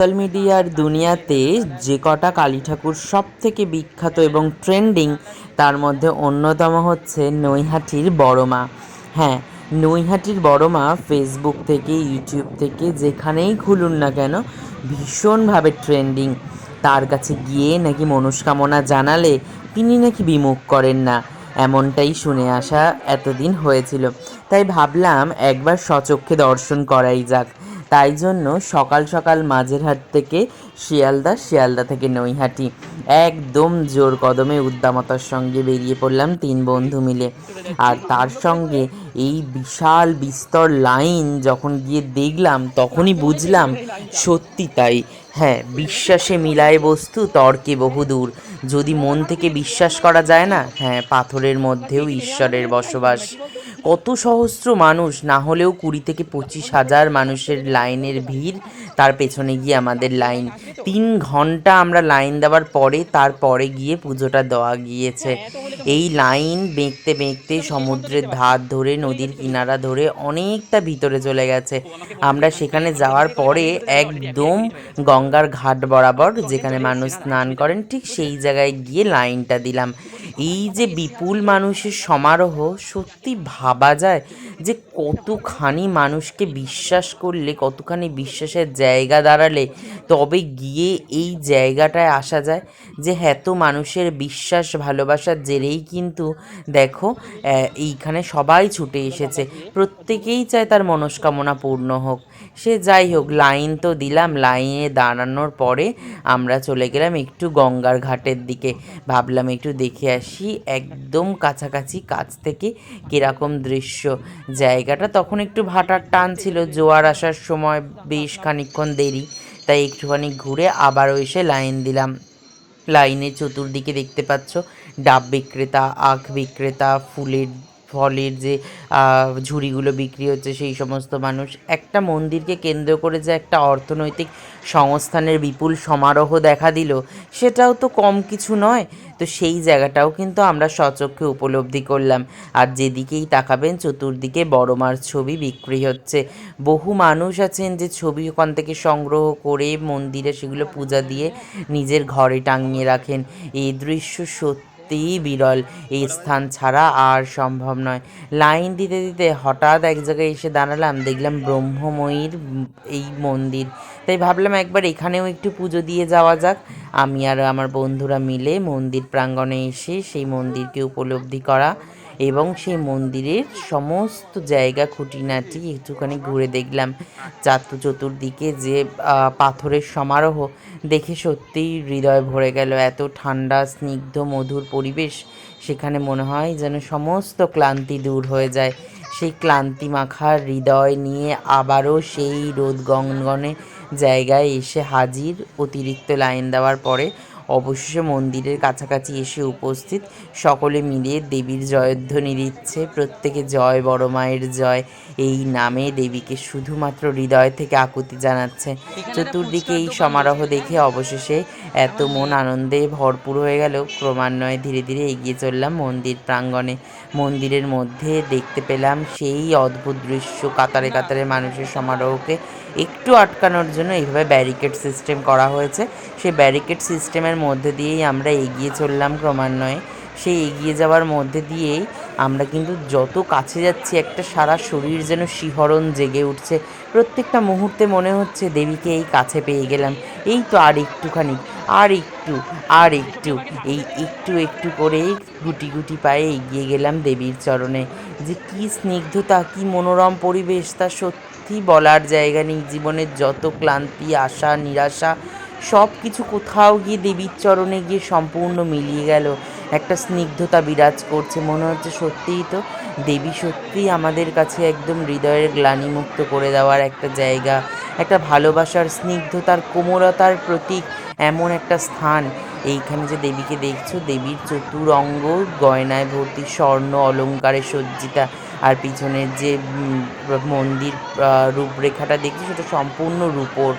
Social মিডিয়ার দুনিয়াতে যে কটা কালী ঠাকুর সব থেকে বিখ্যাত এবং ট্রেন্ডিং, তার মধ্যে অন্যতম হচ্ছে নৈহাটির বড় মা। হ্যাঁ, নৈহাটির বড় মা ফেসবুক থেকে, ইউটিউব থেকে যেখানেই খুলুন না কেন ভীষণভাবে ট্রেন্ডিং। তার কাছে গিয়ে নাকি মনস্কামনা জানালে তিনি নাকি বিমুখ করেন না, এমনটাই শুনে আসা এতদিন হয়েছিল। তাই ভাবলাম একবার স্বচক্ষে দর্শন করাই যাক। তাই জন্য সকাল সকাল মাঝেরহাট থেকে শিয়ালদা, শিয়ালদা থেকে নৈহাটি একদম জোর কদমে উদ্দামতার সঙ্গে বেরিয়ে পড়লাম 3 বন্ধু মিলে। আর তার সঙ্গে এই বিশাল বিস্তর লাইন যখন গিয়ে দেখলাম তখনই বুঝলাম সত্যি তাই। হ্যাঁ, বিশ্বাসে মিলায় বস্তু তর্কে বহুদূর। যদি মন থেকে বিশ্বাস করা যায় না, হ্যাঁ, পাথরের মধ্যেও ঈশ্বরের বসবাস। কত সহস্র মানুষ, না হলেও 20 থেকে 25,000 মানুষের লাইনের ভিড়। তার পেছনে গিয়ে আমাদের লাইন 3 ঘন্টা আমরা লাইন দেওয়ার পরে তারপরে গিয়ে পুজোটা দেওয়া গিয়েছে। এই লাইন বেঁকতে বেঁকতে সমুদ্রের ধার ধরে, নদীর কিনারা ধরে অনেকটা ভিতরে চলে গেছে। আমরা সেখানে যাওয়ার পরে একদম গঙ্গার ঘাট বরাবর যেখানে মানুষ স্নান করেন ঠিক সেই জায়গায় গিয়ে লাইনটা দিলাম। এই যে বিপুল মানুষের সমারোহ, সত্যি ভাবা যায় যে কতখানি মানুষকে বিশ্বাস করলে, কতখানি বিশ্বাসের জায়গা দাঁড়ালে তবে গিয়ে এই জায়গাটায় আসা যায়। যে এত মানুষের বিশ্বাস ভালোবাসার জেরেই কিন্তু দেখো এইখানে সবাই ছুটে এসেছে, প্রত্যেকেই চায় তার মনস্কামনা পূর্ণ হোক। সে যাই হোক, লাইন তো দিলাম। লাইনে দাঁড়ানোর পরে আমরা চলে গেলাম একটু গঙ্গার ঘাটের দিকে। ভাবলাম একটু দেখে আসি একদম কাছাকাছি কাছ থেকে কীরকম দৃশ্য। জায়গাটা তখন একটু ভাটার টান ছিল, জোয়ার আসার সময় বেশ খানিকক্ষণ দেরি, তাই একটুখানি ঘুরে আবারও এসে লাইন দিলাম। লাইনের চতুর্দিকে দেখতে পাচ্ছ ডাব বিক্রেতা, আখ বিক্রেতা, ফলের যে ঝুড়িগুলো বিক্রি হচ্ছে সেই সমস্ত মানুষ। একটা মন্দিরকে কেন্দ্র করে যে একটা অর্থনৈতিক সংস্থানের বিপুল সমারোহ দেখা দিল, সেটাও তো কম কিছু নয়। তো সেই জায়গাটাও কিন্তু আমরা স্বচক্ষে উপলব্ধি করলাম। আর যেদিকেই তাকাবেন চতুর্দিকে বড় মার ছবি বিক্রি হচ্ছে। বহু মানুষ আছেন যে ছবি ওখান থেকে সংগ্রহ করে মন্দিরে সেগুলো পূজা দিয়ে নিজের ঘরে টাঙিয়ে রাখেন। এই দৃশ্য সত্যিই বিরল, এই স্থান ছাড়া আর সম্ভব নয়। লাইন দিতে দিতে হঠাৎ এক জায়গায় এসে দাঁড়ালাম, দেখলাম ব্রহ্মময়ীর এই মন্দির। তাই ভাবলাম একবার এখানেও একটু পুজো দিয়ে যাওয়া যাক। আমি আর আমার বন্ধুরা মিলে মন্দির প্রাঙ্গণে এসে সেই মন্দিরকে উপলব্ধি করা এবং সেই মন্দিরের সমস্ত জায়গা খুঁটিনাটি একটুখানি ঘুরে দেখলাম। চতুর্দিকে যে পাথরের সমারোহ দেখে সত্যিই হৃদয় ভরে গেল। এত ঠান্ডা, স্নিগ্ধ, মধুর পরিবেশ, সেখানে মনে হয় যেন সমস্ত ক্লান্তি দূর হয়ে যায়। সেই ক্লান্তি মাখা হৃদয় নিয়ে আবারও সেই রোদ গঙ্গনে জায়গায় এসে হাজির। অতিরিক্ত লাইন দেওয়ার পরে অবশেষে মন্দিরের কাছাকাছি এসে উপস্থিত। সকলে মিলে দেবীর জয়ধ্বনি দিচ্ছে, প্রত্যেকে জয় বড় মায়ের জয় এই নামে দেবীকে শুধুমাত্র হৃদয় থেকে আকুতি জানাচ্ছে। চতুর্দিকে এই সমারোহ দেখে অবশেষে এত মন আনন্দে ভরপুর হয়ে গেল। ক্রমান্বয়ে ধীরে ধীরে এগিয়ে চললাম মন্দির প্রাঙ্গণে। মন্দিরের মধ্যে দেখতে পেলাম সেই অদ্ভুত দৃশ্য। কাতারে কাতারে মানুষের সমারোহকে একটু আটকানোর জন্য এইভাবে ব্যারিকেড সিস্টেম করা হয়েছে। সেই ব্যারিকেড সিস্টেমের মধ্যে দিয়েই আমরা এগিয়ে চললাম ক্রমান্বয়ে। সেই এগিয়ে যাওয়ার মধ্যে দিয়েই আমরা কিন্তু যত কাছে যাচ্ছি একটা সারা শরীর যেন শিহরণ জেগে উঠছে। প্রত্যেকটা মুহূর্তে মনে হচ্ছে দেবীকে এই কাছে পেয়ে গেলাম, এই তো আর একটুখানি, আর একটু, আর একটু, এই একটু একটু করেই গুটি গুটি পায়ে এগিয়ে গেলাম দেবীর চরণে। যে কী স্নিগ্ধতা, কী মনোরম পরিবেশ, তা সত্যি বলার জায়গা নেই। জীবনের যত ক্লান্তি, আশা, নিরাশা সব কিছু কোথাও গিয়ে দেবীর চরণে গিয়ে সম্পূর্ণ মিলিয়ে গেল। একটা স্নিগ্ধতা বিরাজ করছে, মনে হচ্ছে সত্যিই তো দেবী সত্যিই আমাদের কাছে একদম হৃদয়ের গ্লানিমুক্ত করে দেওয়ার একটা জায়গা, একটা ভালোবাসার, স্নিগ্ধতার, কোমলতার প্রতীক এমন একটা স্থান। এইখানে যে দেবীকে দেখছো, দেবীর চতুরঙ্গ গয়নায় ভর্তি, স্বর্ণ অলঙ্কারে সজ্জিতা। আর পিছনের যে মন্দির রূপরেখাটা দেখছি সেটা সম্পূর্ণ রূপোর।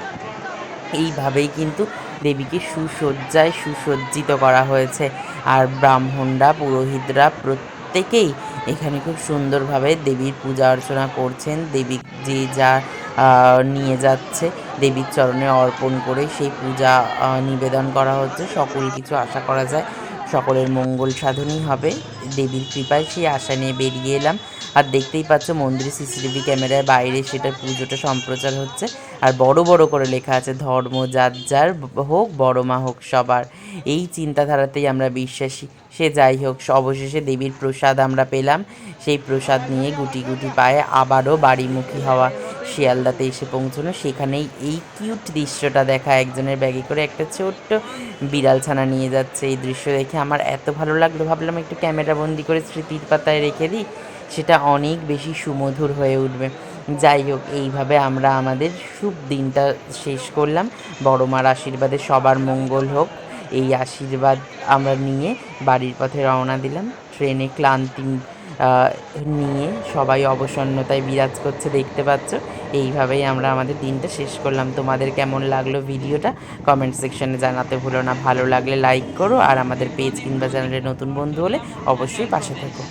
এইভাবেই কিন্তু দেবীকে সুসজ্জায় সুসজ্জিত করা হয়েছে। আর ব্রাহ্মণরা, পুরোহিতরা প্রত্যেকেই এখানে খুব সুন্দরভাবে দেবীর পূজা অর্চনা করছেন। দেবী যে যা নিয়ে যাচ্ছে, দেবীর চরণে অর্পণ করে সেই পূজা নিবেদন করা হচ্ছে। সকল কিছু আশা করা যায় সকলের মঙ্গল সাধনই হবে। দেবীর কৃপায় সেই আশা নিয়ে বেরিয়ে এলাম। আর দেখতেই পাচ্ছ মন্দিরের সিসিটিভি ক্যামেরায় বাইরে সেটা পুজোটা সম্প্রচার হচ্ছে। আর বড় বড় করে লেখা আছে, ধর্ম যার যার হোক, বড় মা হোক সবার। এই চিন্তাধারাতেই আমরা বিশ্বাসী। সে যাই হোক, অবশেষে দেবীর প্রসাদ আমরা পেলাম। সেই প্রসাদ নিয়ে গুটি গুটি পায়ে আবারও বাড়িমুখী হওয়া। শিয়ালদাতে এসে পৌঁছানো, সেখানেই এই কিউট দৃশ্যটা দেখা, একজনের ব্যাগে করে একটা ছোট্ট বিড়াল ছানা নিয়ে যাচ্ছে। এই দৃশ্য দেখে আমার এত ভালো লাগলো, ভাবলাম একটু ক্যামেরা বন্দি করে স্মৃতির পাতায় রেখে দিই, সেটা অনেক বেশি সুমধুর হয়ে উঠবে। যাই হোক, এইভাবে আমরা আমাদের শুভ দিনটা শেষ করলাম। বড় মার আশীর্বাদে সবার মঙ্গল হোক, এই আশীর্বাদ আমরা নিয়ে বাড়ির পথে রওনা দিলাম। ট্রেনে ক্লান্তি নিয়ে সবাই অবসন্নতায় বিরাজ করছে, দেখতে পাচ্ছ। এইভাবেই আমরা আমাদের দিনটা শেষ করলাম। তোমাদের কেমন লাগলো ভিডিওটা কমেন্ট সেকশনে জানাতে ভুলো না। ভালো লাগলে লাইক করো, আর আমাদের পেজ কিংবা চ্যানেলে নতুন বন্ধু হলে অবশ্যই পাশে থেকো।